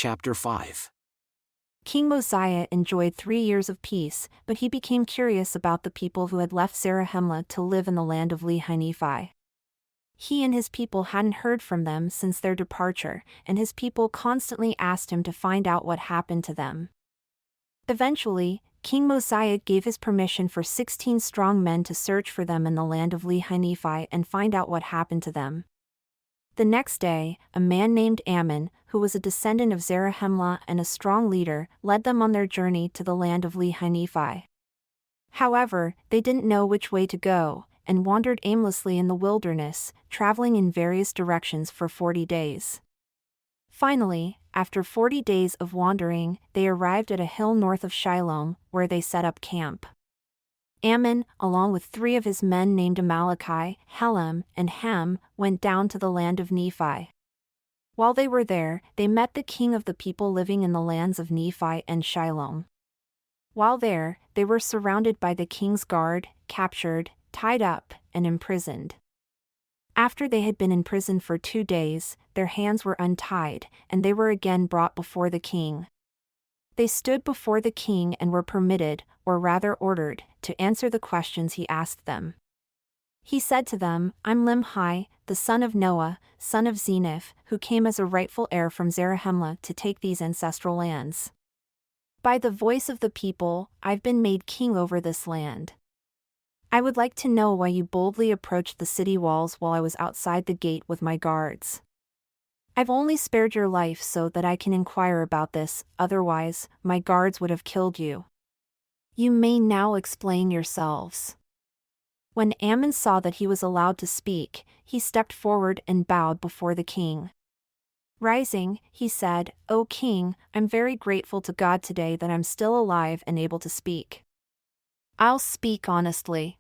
Chapter 5. King Mosiah enjoyed 3 years of peace, but he became curious about the people who had left Zarahemla to live in the land of Nephi. He and his people hadn't heard from them since their departure, and his people constantly asked him to find out what happened to them. Eventually, King Mosiah gave his permission for 16 strong men to search for them in the land of Nephi and find out what happened to them. The next day, a man named Ammon, who was a descendant of Zarahemla and a strong leader, led them on their journey to the land of Nephi. However, they didn't know which way to go, and wandered aimlessly in the wilderness, traveling in various directions for 40 days. Finally, after 40 days of wandering, they arrived at a hill north of Shiloh, where they set up camp. Ammon, along with 3 of his men named Amaleki, Helem, and Ham, went down to the land of Nephi. While they were there, they met the king of the people living in the lands of Nephi and Shiloh. While there, they were surrounded by the king's guard, captured, tied up, and imprisoned. After they had been in prison for 2 days, their hands were untied, and they were again brought before the king. They stood before the king and were permitted, or rather ordered, to answer the questions he asked them. He said to them, "I'm Limhi, the son of Noah, son of Zeniph, who came as a rightful heir from Zarahemla to take these ancestral lands. By the voice of the people, I've been made king over this land. I would like to know why you boldly approached the city walls while I was outside the gate with my guards. I've only spared your life so that I can inquire about this, otherwise, my guards would have killed you. You may now explain yourselves." When Ammon saw that he was allowed to speak, he stepped forward and bowed before the king. Rising, he said, "O king, I'm very grateful to God today that I'm still alive and able to speak. I'll speak honestly.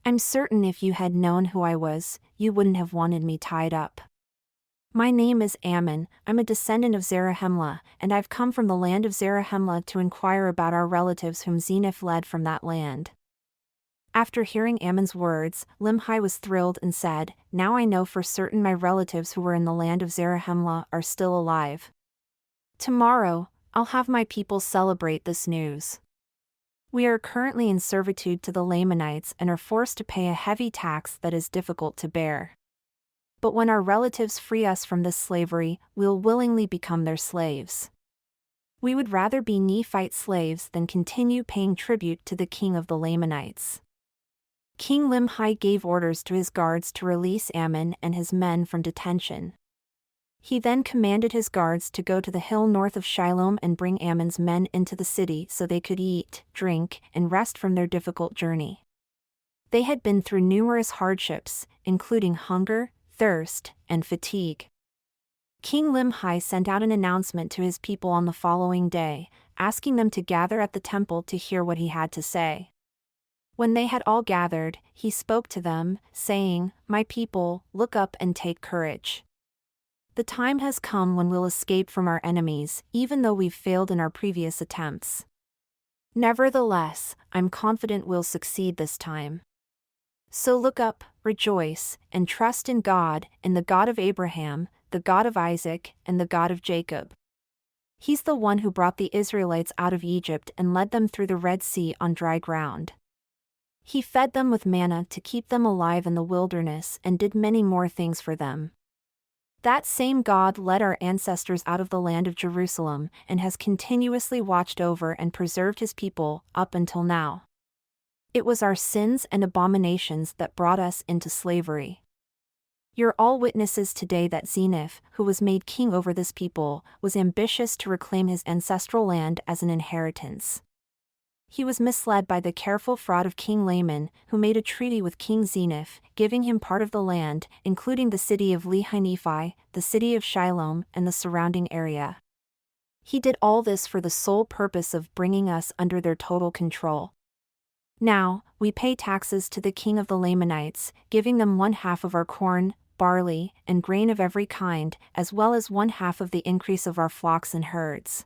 I'm certain if you had known who I was, you wouldn't have wanted me tied up. My name is Ammon, I'm a descendant of Zarahemla, and I've come from the land of Zarahemla to inquire about our relatives whom Zeniph led from that land." After hearing Ammon's words, Limhi was thrilled and said, "Now I know for certain my relatives who were in the land of Zarahemla are still alive. Tomorrow, I'll have my people celebrate this news. We are currently in servitude to the Lamanites and are forced to pay a heavy tax that is difficult to bear. But when our relatives free us from this slavery, we'll willingly become their slaves. We would rather be Nephite slaves than continue paying tribute to the king of the Lamanites." King Limhi gave orders to his guards to release Ammon and his men from detention. He then commanded his guards to go to the hill north of Shiloh and bring Ammon's men into the city so they could eat, drink, and rest from their difficult journey. They had been through numerous hardships, including hunger, thirst, and fatigue. King Limhi sent out an announcement to his people on the following day, asking them to gather at the temple to hear what he had to say. When they had all gathered, he spoke to them, saying, "My people, look up and take courage. The time has come when we'll escape from our enemies, even though we've failed in our previous attempts. Nevertheless, I'm confident we'll succeed this time. So look up, rejoice, and trust in God, in the God of Abraham, the God of Isaac, and the God of Jacob. He's the one who brought the Israelites out of Egypt and led them through the Red Sea on dry ground. He fed them with manna to keep them alive in the wilderness and did many more things for them. That same God led our ancestors out of the land of Jerusalem and has continuously watched over and preserved his people up until now. It was our sins and abominations that brought us into slavery. You're all witnesses today that Zeniph, who was made king over this people, was ambitious to reclaim his ancestral land as an inheritance. He was misled by the careful fraud of King Laman, who made a treaty with King Zeniph, giving him part of the land, including the city of Nephi, the city of Shiloh, and the surrounding area. He did all this for the sole purpose of bringing us under their total control. Now, we pay taxes to the king of the Lamanites, giving them 1/2 of our corn, barley, and grain of every kind, as well as 1/2 of the increase of our flocks and herds.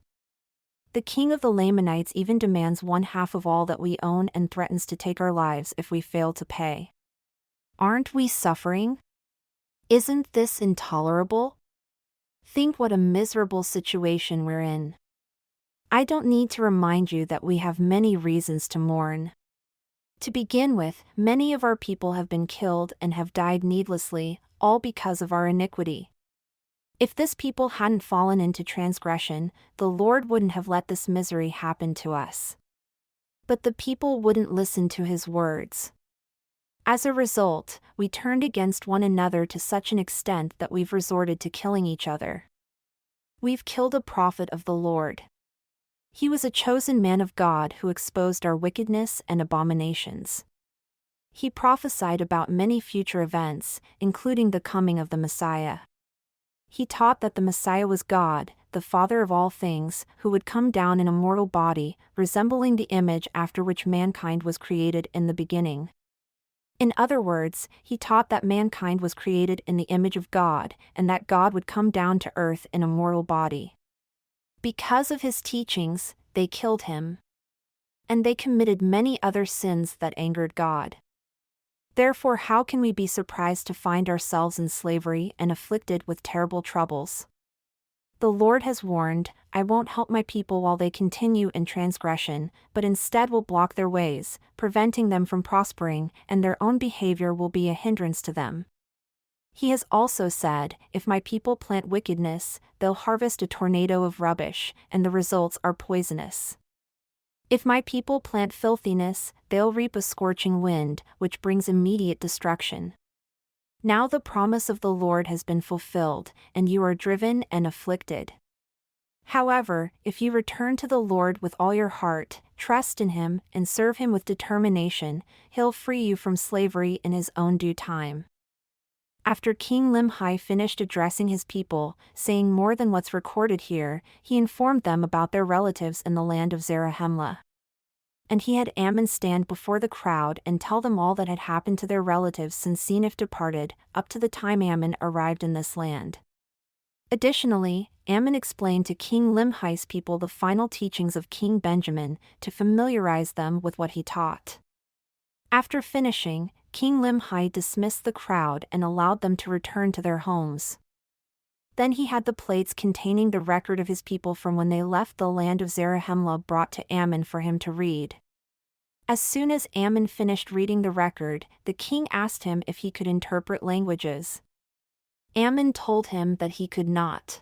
The king of the Lamanites even demands 1/2 of all that we own and threatens to take our lives if we fail to pay. Aren't we suffering? Isn't this intolerable? Think what a miserable situation we're in. I don't need to remind you that we have many reasons to mourn. To begin with, many of our people have been killed and have died needlessly, all because of our iniquity. If this people hadn't fallen into transgression, the Lord wouldn't have let this misery happen to us. But the people wouldn't listen to his words. As a result, we turned against one another to such an extent that we've resorted to killing each other. We've killed a prophet of the Lord. He was a chosen man of God who exposed our wickedness and abominations. He prophesied about many future events, including the coming of the Messiah. He taught that the Messiah was God, the Father of all things, who would come down in a mortal body, resembling the image after which mankind was created in the beginning. In other words, he taught that mankind was created in the image of God, and that God would come down to earth in a mortal body. Because of his teachings, they killed him. And they committed many other sins that angered God. Therefore, how can we be surprised to find ourselves in slavery and afflicted with terrible troubles? The Lord has warned, I won't help my people while they continue in transgression, but instead will block their ways, preventing them from prospering, and their own behavior will be a hindrance to them. He has also said, if my people plant wickedness, they'll harvest a tornado of rubbish, and the results are poisonous. If my people plant filthiness, they'll reap a scorching wind, which brings immediate destruction. Now the promise of the Lord has been fulfilled, and you are driven and afflicted. However, if you return to the Lord with all your heart, trust in him, and serve him with determination, he'll free you from slavery in his own due time. After King Limhi finished addressing his people, saying more than what's recorded here, he informed them about their relatives in the land of Zarahemla. And he had Ammon stand before the crowd and tell them all that had happened to their relatives since Zeniff departed, up to the time Ammon arrived in this land. Additionally, Ammon explained to King Limhi's people the final teachings of King Benjamin, to familiarize them with what he taught. After finishing, King Limhi dismissed the crowd and allowed them to return to their homes. Then he had the plates containing the record of his people from when they left the land of Zarahemla brought to Ammon for him to read. As soon as Ammon finished reading the record, the king asked him if he could interpret languages. Ammon told him that he could not.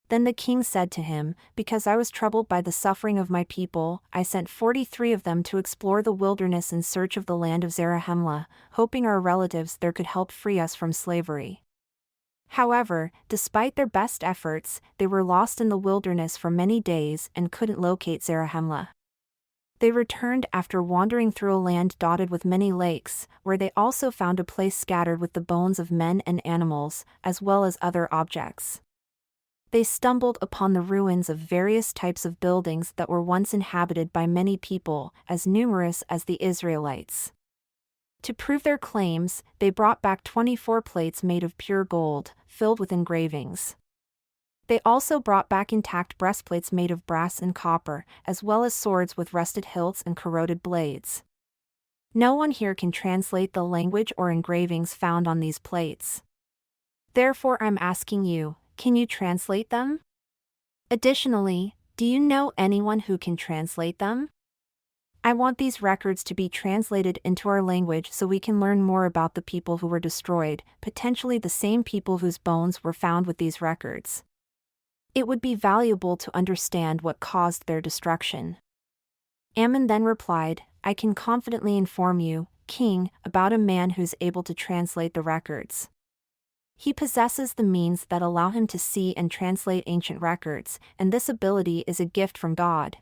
Then the king said to him, because I was troubled by the suffering of my people, I sent 43 of them to explore the wilderness in search of the land of Zarahemla, hoping our relatives there could help free us from slavery. However, despite their best efforts, they were lost in the wilderness for many days and couldn't locate Zarahemla. They returned after wandering through a land dotted with many lakes, where they also found a place scattered with the bones of men and animals, as well as other objects. They stumbled upon the ruins of various types of buildings that were once inhabited by many people, as numerous as the Israelites. To prove their claims, they brought back 24 plates made of pure gold, filled with engravings. They also brought back intact breastplates made of brass and copper, as well as swords with rusted hilts and corroded blades. No one here can translate the language or engravings found on these plates. Therefore, I'm asking you, can you translate them? Additionally, do you know anyone who can translate them? I want these records to be translated into our language so we can learn more about the people who were destroyed, potentially the same people whose bones were found with these records. It would be valuable to understand what caused their destruction. Ammon then replied, I can confidently inform you, King, about a man who's able to translate the records. He possesses the means that allow him to see and translate ancient records, and this ability is a gift from God.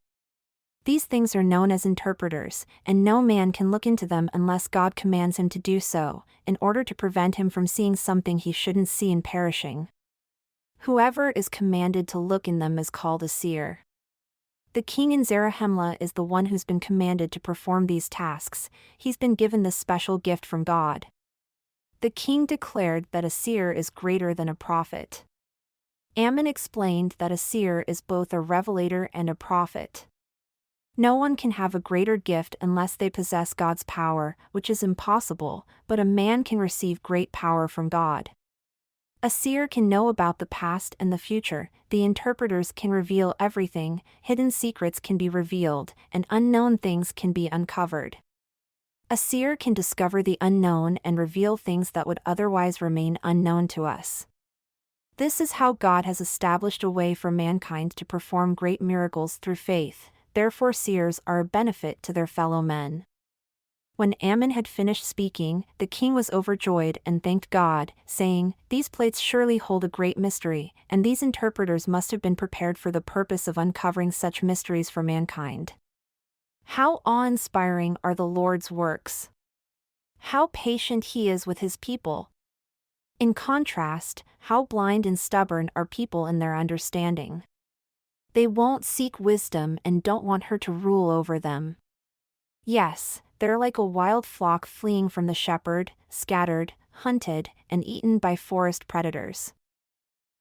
These things are known as interpreters, and no man can look into them unless God commands him to do so, in order to prevent him from seeing something he shouldn't see and perishing. Whoever is commanded to look in them is called a seer. The king in Zarahemla is the one who's been commanded to perform these tasks. He's been given this special gift from God. The king declared that a seer is greater than a prophet. Ammon explained that a seer is both a revelator and a prophet. No one can have a greater gift unless they possess God's power, which is impossible, but a man can receive great power from God. A seer can know about the past and the future, the interpreters can reveal everything, hidden secrets can be revealed, and unknown things can be uncovered. A seer can discover the unknown and reveal things that would otherwise remain unknown to us. This is how God has established a way for mankind to perform great miracles through faith, therefore seers are a benefit to their fellow men. When Ammon had finished speaking, the king was overjoyed and thanked God, saying, "These plates surely hold a great mystery, and these interpreters must have been prepared for the purpose of uncovering such mysteries for mankind." How awe-inspiring are the Lord's works! How patient He is with His people! In contrast, how blind and stubborn are people in their understanding. They won't seek wisdom and don't want her to rule over them. Yes, they're like a wild flock fleeing from the shepherd, scattered, hunted, and eaten by forest predators.